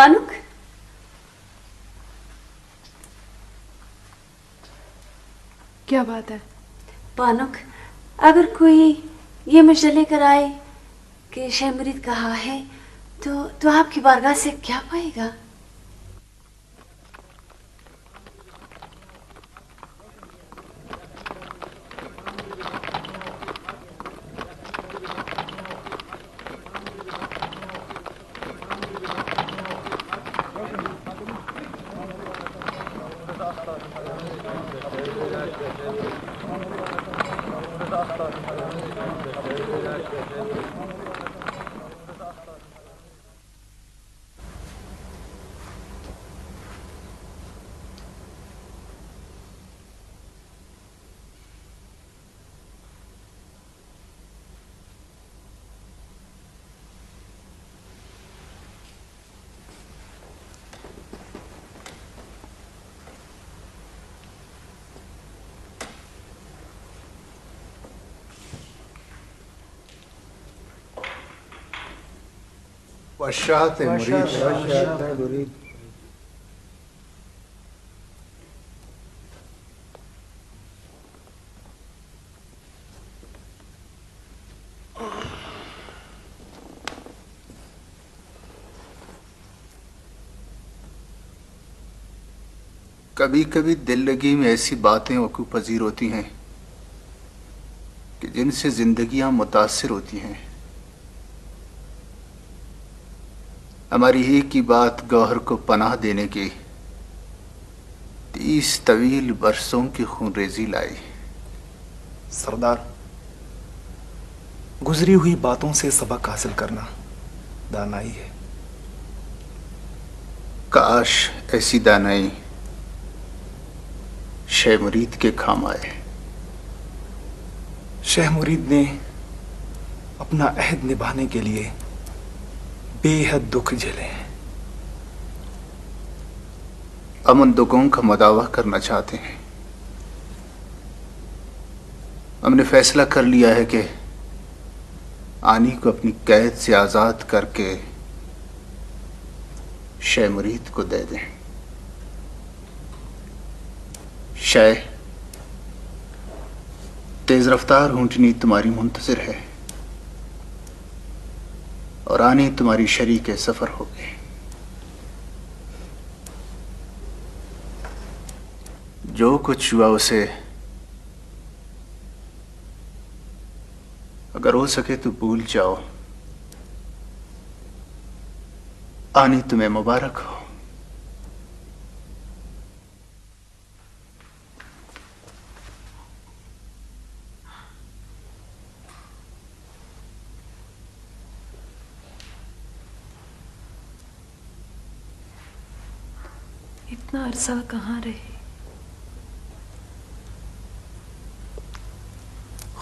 बानुक, क्या बात है? बानुक, अगर कोई ये मुझे लेकर आए कि शेख मुरीद कहाँ है, तो आपकी बारगाह से क्या पाएगा? वशात मुरीद। कभी कभी दिल लगी में ऐसी बातें वकूफ़ पजीर होती हैं कि जिनसे जिंदगियां मुतासिर होती हैं। हमारी ही की बात गौहर को पनाह देने के 30 तवील बरसों की खूनरेजी लाई। सरदार, गुजरी हुई बातों से सबक हासिल करना दानाई है। काश ऐसी दानाई शेख मुरीद के काम आए। शेख मुरीद ने अपना अहद निभाने के लिए बेहद दुख झेले हैं। हम उन दुखों का मदावा करना चाहते हैं। हमने फैसला कर लिया है कि आनी को अपनी कैद से आजाद करके शेख मुरीद को दे दें। शेख, तेज रफ्तार ऊंटनी तुम्हारी मुंतजिर है और आनी तुम्हारी शरीक सफर हो गए। जो कुछ हुआ उसे अगर हो सके तो भूल जाओ। आनी तुम्हें मुबारक हो। इतना अरसा कहाँ रहे?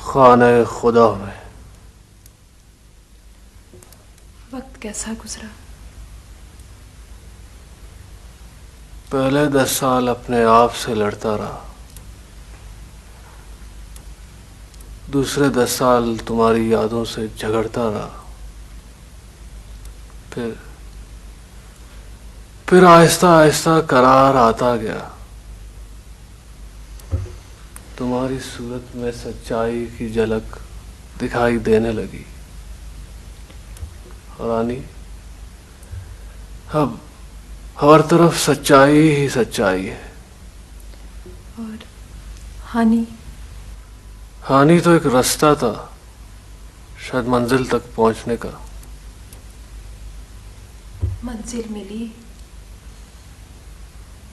खाने खुदा में। वक्त कैसा गुजरा? पहले 10 साल अपने आप से लड़ता रहा, दूसरे 10 साल तुम्हारी यादों से झगड़ता रहा, फिर आहिस्ता आहिस्ता करार आता गया। तुम्हारी सूरत में सच्चाई की झलक दिखाई देने लगी। और आनी, अब हर तरफ सच्चाई ही सच्चाई है। और हानि? हानि तो एक रास्ता था शायद मंजिल तक पहुंचने का। मंजिल मिली?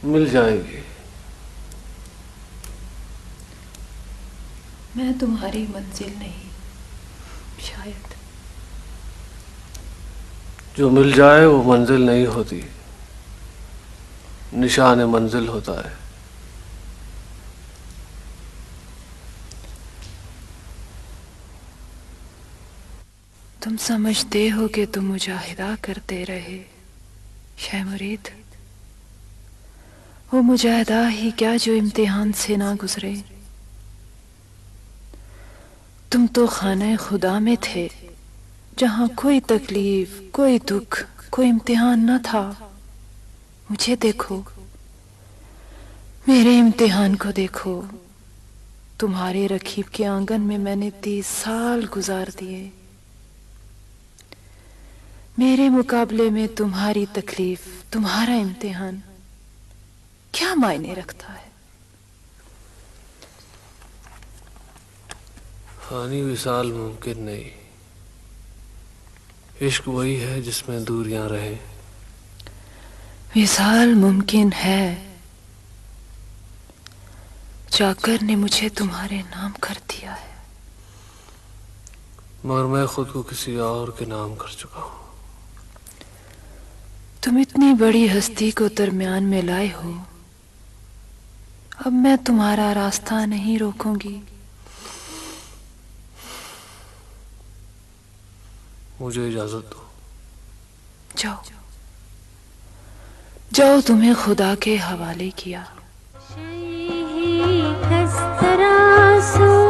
मिल जाएगी। मैं तुम्हारी मंजिल नहीं, शायद। जो मिल जाए वो मंजिल नहीं होती, निशान मंजिल होता है। तुम समझते हो कि तुम मुजाहिदा करते रहे शेख मुरीद? वो मुजाहिदा ही क्या जो इम्तिहान से ना गुजरे। तुम तो खाने खुदा में थे, जहां कोई तकलीफ, कोई दुख, कोई इम्तिहान न था। मुझे देखो, मेरे इम्तिहान को देखो। तुम्हारे रकीब के आंगन में मैंने 30 साल गुजार दिए। मेरे मुकाबले में तुम्हारी तकलीफ, तुम्हारा इम्तिहान क्या मायने रखता है? हानि विशाल मुमकिन नहीं, इश्क वही है जिसमें दूरियां रहे। विशाल मुमकिन है, जाकर ने मुझे तुम्हारे नाम कर दिया है। मगर मैं खुद को किसी और के नाम कर चुका हूं। तुम इतनी बड़ी हस्ती को दरमियान में लाए हो, अब मैं तुम्हारा रास्ता नहीं रोकूंगी। मुझे इजाजत दो। जाओ जाओ, तुम्हें खुदा के हवाले किया। तरह